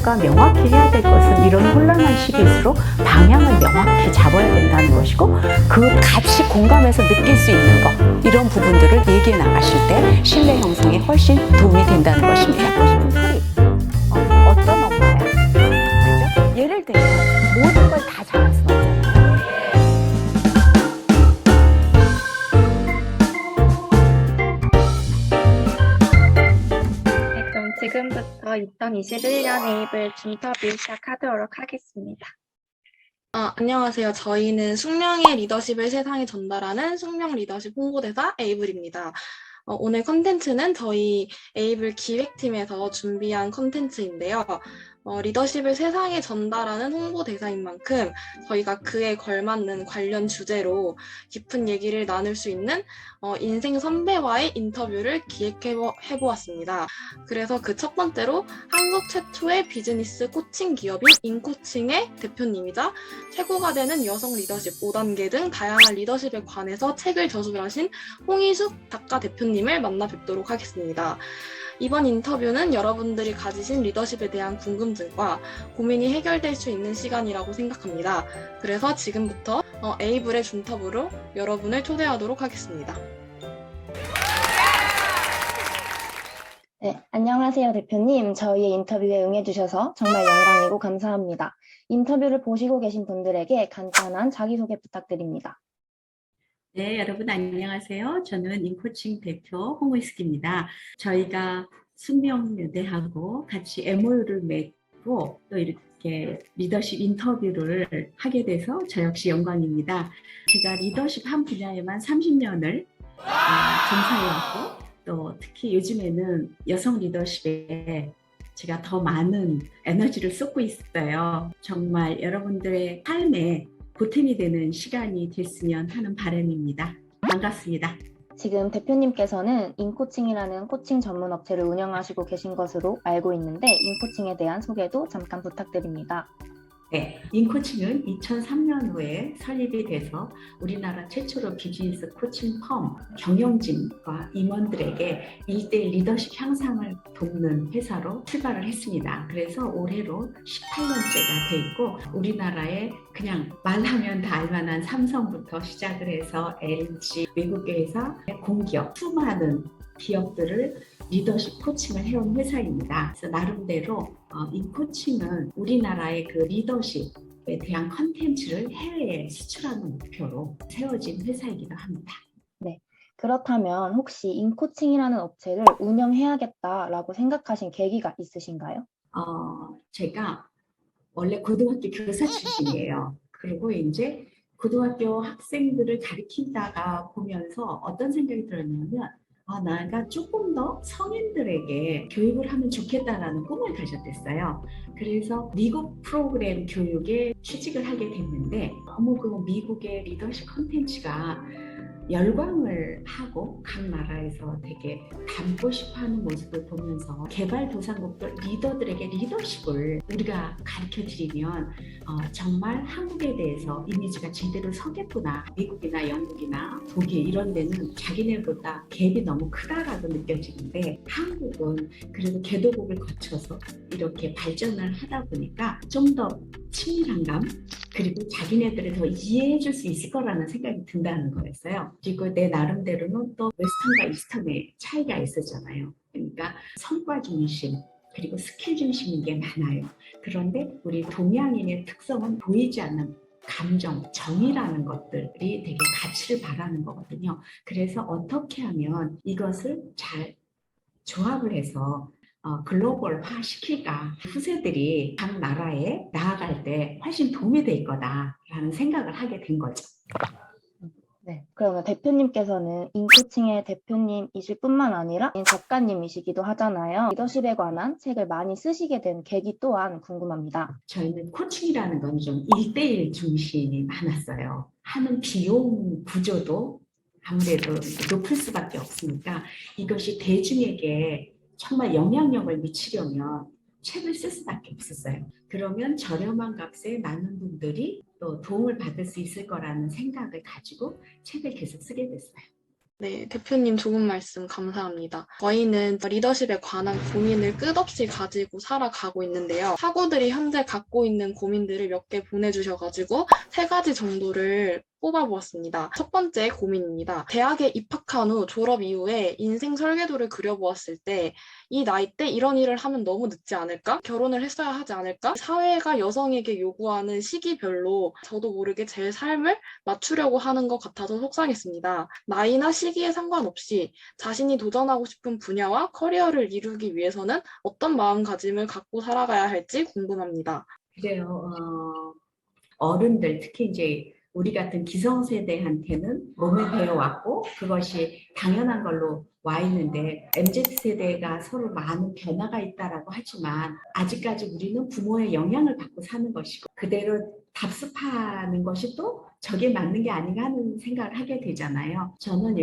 목표가 명확히 해야 될 것은 이런 혼란한 시기일수록 방향을 명확히 잡아야 된다는 것이고, 그 같이 공감해서 느낄 수 있는 것, 이런 부분들을 얘기해 나가실 때 신뢰 형성에 훨씬 도움이 된다는 것입니다. 하고 싶은 소리, 어떤 엄마야? 그죠? 예를 들면 모든 걸 다 잘할 수는 없잖아요. 네, 그럼 지금부터 2021년 에이블 준터뷰 시작하도록 하겠습니다. 안녕하세요. 저희는 숙명의 리더십을 세상에 전달하는 숙명 리더십 홍보대사 에이블입니다. 오늘 컨텐츠는 저희 에이블 기획팀에서 준비한 컨텐츠인데요. 리더십을 세상에 전달하는 홍보대사인 만큼 저희가 그에 걸맞는 관련 주제로 깊은 얘기를 나눌 수 있는 인생 선배와의 인터뷰를 기획해보았습니다. 그래서 그 첫 번째로 한국 최초의 비즈니스 코칭 기업인 인코칭의 대표님이자 최고가 되는 여성 리더십 5단계 등 다양한 리더십에 관해서 책을 저술하신 홍희숙 작가 대표님을 만나 뵙도록 하겠습니다. 이번 인터뷰는 여러분들이 가지신 리더십에 대한 궁금증과 고민이 해결될 수 있는 시간이라고 생각합니다. 그래서 지금부터 에이블의 준터뷰로 여러분을 초대하도록 하겠습니다. 네, 안녕하세요, 대표님. 저희의 인터뷰에 응해주셔서 정말 영광이고 감사합니다. 인터뷰를 보시고 계신 분들에게 간단한 자기소개 부탁드립니다. 네, 여러분 안녕하세요. 저는 인코칭 대표 홍의숙입니다. 저희가 숙명여대하고 같이 MOU를 맺고 또 이렇게 리더십 인터뷰를 하게 돼서 저 역시 영광입니다. 제가 리더십 한 분야에만 30년을 종사해왔고, 또 특히 요즘에는 여성 리더십에 제가 더 많은 에너지를 쏟고 있어요. 정말 여러분들의 삶에 보탬이 되는 시간이 됐으면 하는 바람입니다. 반갑습니다. 지금 대표님께서는 인코칭이라는 코칭 전문 업체를 운영하시고 계신 것으로 알고 있는데 인코칭에 대한 소개도 잠깐 부탁드립니다. 네, 인코칭은 2003년도에 설립이 돼서 우리나라 최초로 비즈니스 코칭 펌 경영진과 임원들에게 1대1 리더십 향상을 돕는 회사로 출발을 했습니다. 그래서 올해로 18년째가 돼 있고, 우리나라에 그냥 말하면 다 알만한 삼성부터 시작을 해서 LG, 외국의 회사, 공기업, 수많은 기업들을 리더십 코칭을 해온 회사입니다. 그래서 나름대로 인코칭은 우리나라의 그 리더십에 대한 컨텐츠를 해외에 수출하는 목표로 세워진 회사이기도 합니다. 네, 그렇다면 혹시 인코칭이라는 업체를 운영해야겠다라고 생각하신 계기가 있으신가요? 제가 원래 고등학교 교사 출신이에요. 그리고 이제 고등학교 학생들을 가르치다가 보면서 어떤 생각이 들었냐면, 내가 조금 더 성인들에게 교육을 하면 좋겠다라는 꿈을 가졌댔어요. 그래서 미국 프로그램 교육에 취직을 하게 됐는데, 너무 그 미국의 리더십 컨텐츠가 열광을 하고 각 나라에서 되게 담고 싶어하는 모습을 보면서 개발도상국들 리더들에게 리더십을 우리가 가르쳐드리면 정말 한국에 대해서 이미지가 제대로 서겠구나. 미국이나 영국이나 독일 이런 데는 자기네보다 갭이 너무 크다라고 느껴지는데, 한국은 그래도 개도국을 거쳐서 이렇게 발전을 하다 보니까 좀 더 친밀함감, 그리고 자기네들을 더 이해해 줄 수 있을 거라는 생각이 든다는 거였어요. 그리고 내 나름대로는 또 웨스턴과 이스턴의 차이가 있었잖아요. 그러니까 성과 중심, 그리고 스킬 중심인 게 많아요. 그런데 우리 동양인의 특성은 보이지 않는 감정, 정이라는 것들이 되게 가치를 바라는 거거든요. 그래서 어떻게 하면 이것을 잘 조합을 해서 글로벌화 시킬까, 후세들이 각 나라에 나아갈 때 훨씬 도움이 될 거다라는 생각을 하게 된 거죠. 네, 그러면 대표님께서는 인코칭의 대표님이실 뿐만 아니라 작가님이시기도 하잖아요. 리더십에 관한 책을 많이 쓰시게 된 계기 또한 궁금합니다. 저희는 코칭이라는 건 좀 1대1 중심이 많았어요. 하는 비용 구조도 아무래도 높을 수밖에 없으니까 이것이 대중에게 정말 영향력을 미치려면 책을 쓸 수밖에 없었어요. 그러면 저렴한 값에 많은 분들이 또 도움을 받을 수 있을 거라는 생각을 가지고 책을 계속 쓰게 됐어요. 네, 대표님 좋은 말씀 감사합니다. 저희는 리더십에 관한 고민을 끝없이 가지고 살아가고 있는데요. 사고들이 현재 갖고 있는 고민들을 몇 개 보내주셔가지고 3가지 정도를 뽑아보았습니다. 첫 번째 고민입니다. 대학에 입학한 후 졸업 이후에 인생 설계도를 그려보았을 때 이 나이 때 이런 일을 하면 너무 늦지 않을까? 결혼을 했어야 하지 않을까? 사회가 여성에게 요구하는 시기별로 저도 모르게 제 삶을 맞추려고 하는 것 같아서 속상했습니다. 나이나 시기에 상관없이 자신이 도전하고 싶은 분야와 커리어를 이루기 위해서는 어떤 마음가짐을 갖고 살아가야 할지 궁금합니다. 그래요. 어른들, 특히 이제 우리 같은 기성세대한테는 몸에 배어왔고 그것이 당연한 걸로 와 있는데 MZ세대가 서로 많은 변화가 있다라고 하지만 아직까지 우리는 부모의 영향을 받고 사는 것이고 그대로 답습하는 것이 또 저게 맞는 게 아닌가 하는 생각을 하게 되잖아요. 저는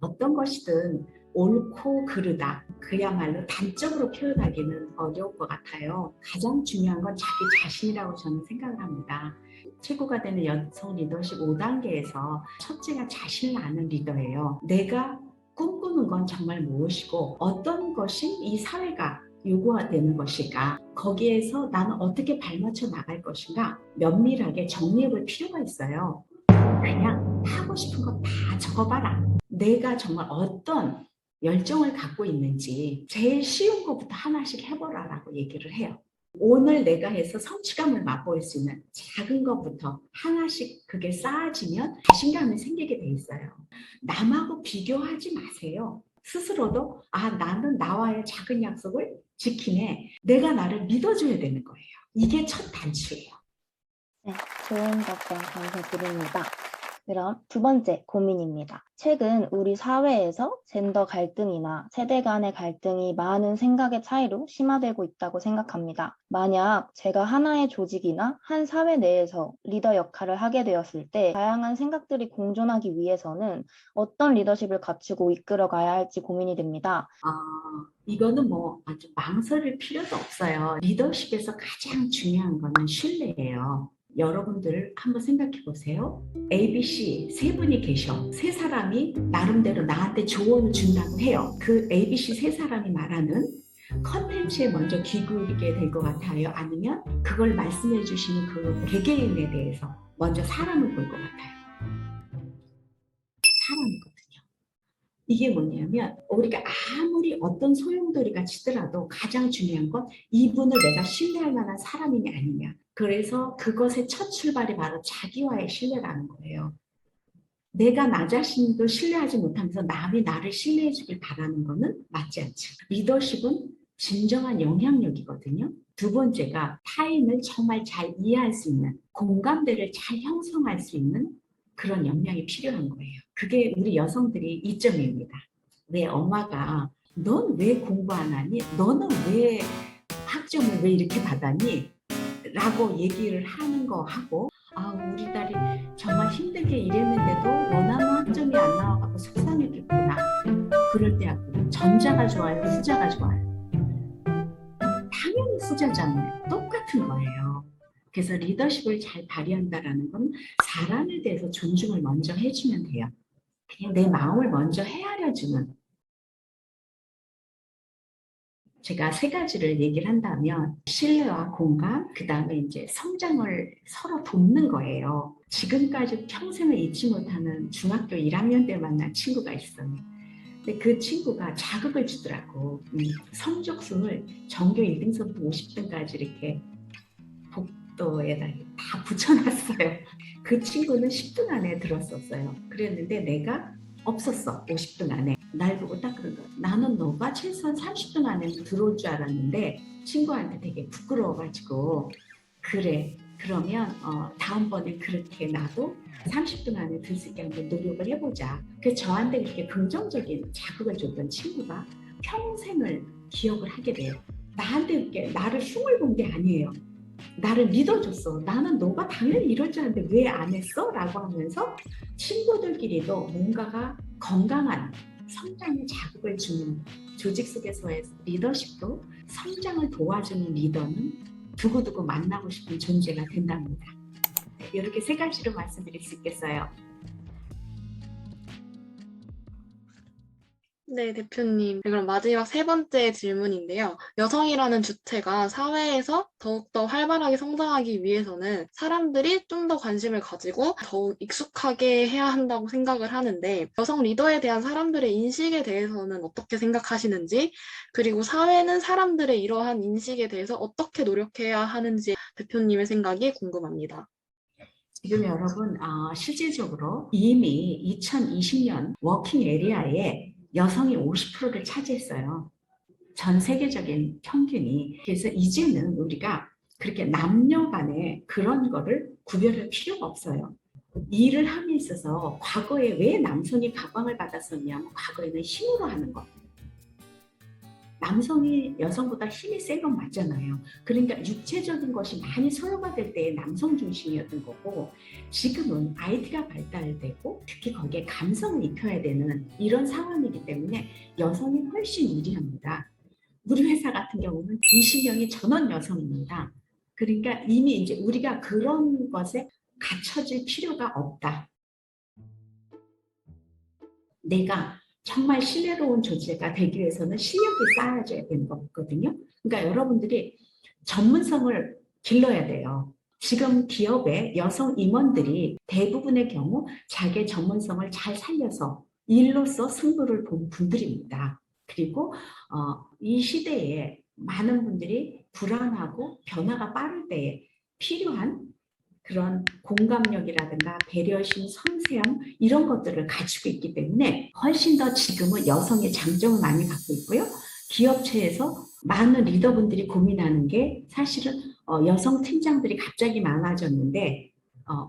어떤 것이든 옳고 그르다 그야말로 단적으로 표현하기는 어려울 것 같아요. 가장 중요한 건 자기 자신이라고 저는 생각을 합니다. 최고가 되는 여성 리더십 5단계에서 첫째가 자신을 아는 리더예요. 내가 꿈꾸는 건 정말 무엇이고 어떤 것이 이 사회가 요구되는 것일까? 거기에서 나는 어떻게 발맞춰 나갈 것인가? 면밀하게 정리해 볼 필요가 있어요. 그냥 하고 싶은 거 다 적어봐라. 내가 정말 어떤 열정을 갖고 있는지 제일 쉬운 것부터 하나씩 해보라라고 얘기를 해요. 오늘 내가 해서 성취감을 맛볼 수 있는 작은 것부터 하나씩 그게 쌓아지면 자신감이 생기게 돼 있어요. 남하고 비교하지 마세요. 스스로도 나는 나와의 작은 약속을 지키네. 내가 나를 믿어줘야 되는 거예요. 이게 첫 단추예요. 네, 좋은 답변 감사드립니다. 그럼 두 번째 고민입니다. 최근 우리 사회에서 젠더 갈등이나 세대 간의 갈등이 많은 생각의 차이로 심화되고 있다고 생각합니다. 만약 제가 하나의 조직이나 한 사회 내에서 리더 역할을 하게 되었을 때 다양한 생각들이 공존하기 위해서는 어떤 리더십을 갖추고 이끌어가야 할지 고민이 됩니다. 이거는 아주 망설일 필요도 없어요. 리더십에서 가장 중요한 거는 신뢰예요. 여러분들 한번 생각해 보세요. ABC 세 분이 계셔. 세 사람이 나름대로 나한테 조언을 준다고 해요. 그 ABC 세 사람이 말하는 컨텐츠에 먼저 귀 기울이게 될 것 같아요? 아니면 그걸 말씀해 주시는 그 개개인에 대해서 먼저 사람을 볼 것 같아요? 사람이거든요. 이게 뭐냐면 우리가 아무리 어떤 소용돌이가 치더라도 가장 중요한 건 이분을 내가 신뢰할 만한 사람이냐 아니냐. 그래서 그것의 첫 출발이 바로 자기와의 신뢰라는 거예요. 내가 나 자신도 신뢰하지 못하면서 남이 나를 신뢰해 주길 바라는 거는 맞지 않죠. 리더십은 진정한 영향력이거든요. 두 번째가 타인을 정말 잘 이해할 수 있는 공감대를 잘 형성할 수 있는 그런 역량이 필요한 거예요. 그게 우리 여성들이 이점입니다. 왜 엄마가 넌 왜 공부 안 하니? 너는 왜 학점을 왜 이렇게 받았니? 라고 얘기를 하는 거 하고 우리 딸이 정말 힘들게 일했는데도 원하는 학점이 안 나와서 속상했겠구나. 그럴 때 전자가 좋아요? 후자가 좋아요? 당연히 후자잖아요. 똑같은 거예요. 그래서 리더십을 잘 발휘한다는 건 사람에 대해서 존중을 먼저 해주면 돼요. 그냥 내 마음을 먼저 헤아려주는. 제가 3가지를 얘기를 한다면 신뢰와 공감, 그 다음에 이제 성장을 서로 돕는 거예요. 지금까지 평생을 잊지 못하는 중학교 1학년 때 만난 친구가 있어요. 근데 그 친구가 자극을 주더라고. 성적순을 전교 1등서부터 50등까지 이렇게 복도에다 다 붙여놨어요. 그 친구는 10등 안에 들었었어요. 그랬는데 내가 없었어. 50등 안에. 날 보고 딱 그런 거야. 나는 너가 최소한 30등 안에 들어올 줄 알았는데 친구한테 되게 부끄러워가지고 그래. 그러면 다음번에 그렇게 나도 30등 안에 들 수 있게 한번 노력을 해보자. 그래서 저한테 그렇게 긍정적인 자극을 줬던 친구가 평생을 기억을 하게 돼요. 나한테 이렇게 나를 흉을 본 게 아니에요. 나를 믿어줬어. 나는 너가 당연히 이럴 줄 알았는데 왜 안 했어? 라고 하면서 친구들끼리도 뭔가가 건강한 성장에 자극을 주는 조직 속에서의 리더십도 성장을 도와주는 리더는 두고두고 만나고 싶은 존재가 된답니다. 이렇게 3가지로 말씀드릴 수 있겠어요. 네, 대표님. 네, 그럼 마지막 세 번째 질문인데요. 여성이라는 주체가 사회에서 더욱더 활발하게 성장하기 위해서는 사람들이 좀 더 관심을 가지고 더욱 익숙하게 해야 한다고 생각을 하는데, 여성 리더에 대한 사람들의 인식에 대해서는 어떻게 생각하시는지, 그리고 사회는 사람들의 이러한 인식에 대해서 어떻게 노력해야 하는지 대표님의 생각이 궁금합니다. 지금 여러분, 실질적으로 이미 2020년 워킹 에리아에 여성이 50%를 차지했어요. 전 세계적인 평균이. 그래서 이제는 우리가 그렇게 남녀 간에 그런 거를 구별할 필요가 없어요. 일을 함에 있어서 과거에 왜 남성이 각광을 받았었냐면 과거에는 힘으로 하는 거. 남성이 여성보다 힘이 센 건 맞잖아요. 그러니까 육체적인 것이 많이 소요가 될 때의 남성 중심이었던 거고, 지금은 IT가 발달되고 특히 거기에 감성을 입혀야 되는 이런 상황이기 때문에 여성이 훨씬 유리합니다. 우리 회사 같은 경우는 20명이 전원 여성입니다. 그러니까 이미 이제 우리가 그런 것에 갖춰질 필요가 없다. 내가 정말 신뢰로운 조직가 되기 위해서는 실력이 쌓여져야 되는 거거든요. 그러니까 여러분들이 전문성을 길러야 돼요. 지금 기업의 여성 임원들이 대부분의 경우 자기의 전문성을 잘 살려서 일로서 승부를 본 분들입니다. 그리고 이 시대에 많은 분들이 불안하고 변화가 빠를 때에 필요한 그런 공감력이라든가 배려심, 섬세함 이런 것들을 가지고 있기 때문에 훨씬 더 지금은 여성의 장점을 많이 갖고 있고요. 기업체에서 많은 리더분들이 고민하는 게 사실은 여성 팀장들이 갑자기 많아졌는데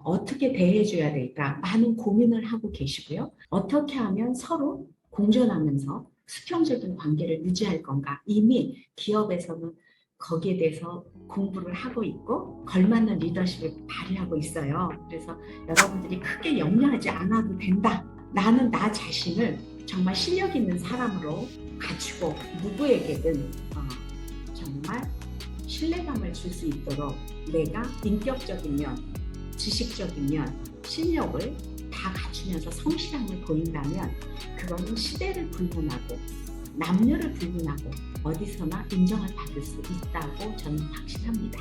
어떻게 대해줘야 될까 많은 고민을 하고 계시고요. 어떻게 하면 서로 공존하면서 수평적인 관계를 유지할 건가. 이미 기업에서는 거기에 대해서 공부를 하고 있고 걸맞는 리더십을 발휘하고 있어요. 그래서 여러분들이 크게 염려하지 않아도 된다. 나는 나 자신을 정말 실력 있는 사람으로 가지고 누구에게든 정말 신뢰감을 줄 수 있도록 내가 인격적인 면, 지식적인 면, 실력을 다 갖추면서 성실함을 보인다면 그거는 시대를 불문하고 남녀를 불문하고 어디서나 인정을 받을 수 있다고 저는 확신합니다.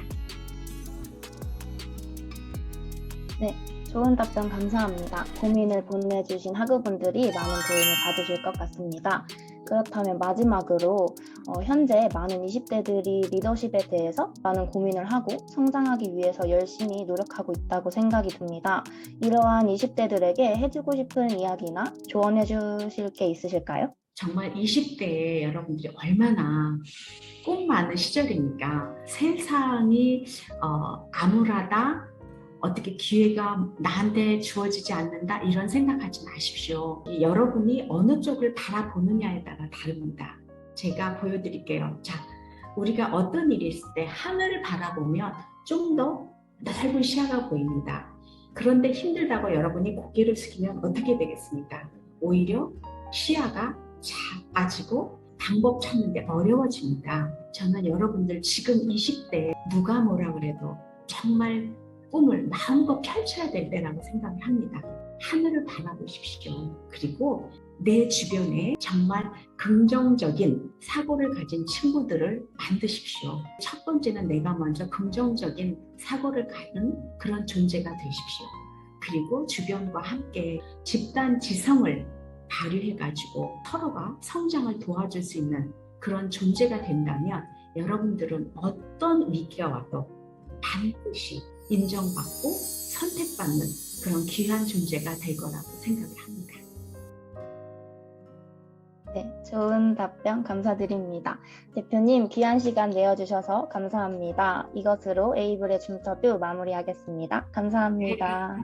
네, 좋은 답변 감사합니다. 고민을 보내주신 학우분들이 많은 도움을 받으실 것 같습니다. 그렇다면 마지막으로 현재 많은 20대들이 리더십에 대해서 많은 고민을 하고 성장하기 위해서 열심히 노력하고 있다고 생각이 듭니다. 이러한 20대들에게 해주고 싶은 이야기나 조언해 주실 게 있으실까요? 정말 20대에 여러분들이 얼마나 꿈 많은 시절이니까 세상이 암울하다, 어떻게 기회가 나한테 주어지지 않는다 이런 생각하지 마십시오. 여러분이 어느 쪽을 바라보느냐에 따라 다릅니다. 제가 보여드릴게요. 자, 우리가 어떤 일이 있을 때 하늘을 바라보면 좀 더 넓은 시야가 보입니다. 그런데 힘들다고 여러분이 고개를 숙이면 어떻게 되겠습니까? 오히려 시야가 작아지고 방법 찾는데 어려워집니다. 저는 여러분들 지금 20대에 누가 뭐라 그래도 정말 꿈을 마음껏 펼쳐야 될 때라고 생각을 합니다. 하늘을 바라보십시오. 그리고 내 주변에 정말 긍정적인 사고를 가진 친구들을 만드십시오. 첫 번째는 내가 먼저 긍정적인 사고를 가진 그런 존재가 되십시오. 그리고 주변과 함께 집단 지성을 발휘해가지고 서로가 성장을 도와줄 수 있는 그런 존재가 된다면 여러분들은 어떤 위기가 와도 반드시 인정받고 선택받는 그런 귀한 존재가 될 거라고 생각을 합니다. 네, 좋은 답변 감사드립니다. 대표님, 귀한 시간 내어주셔서 감사합니다. 이것으로 에이블의 줌터뷰 마무리하겠습니다. 감사합니다.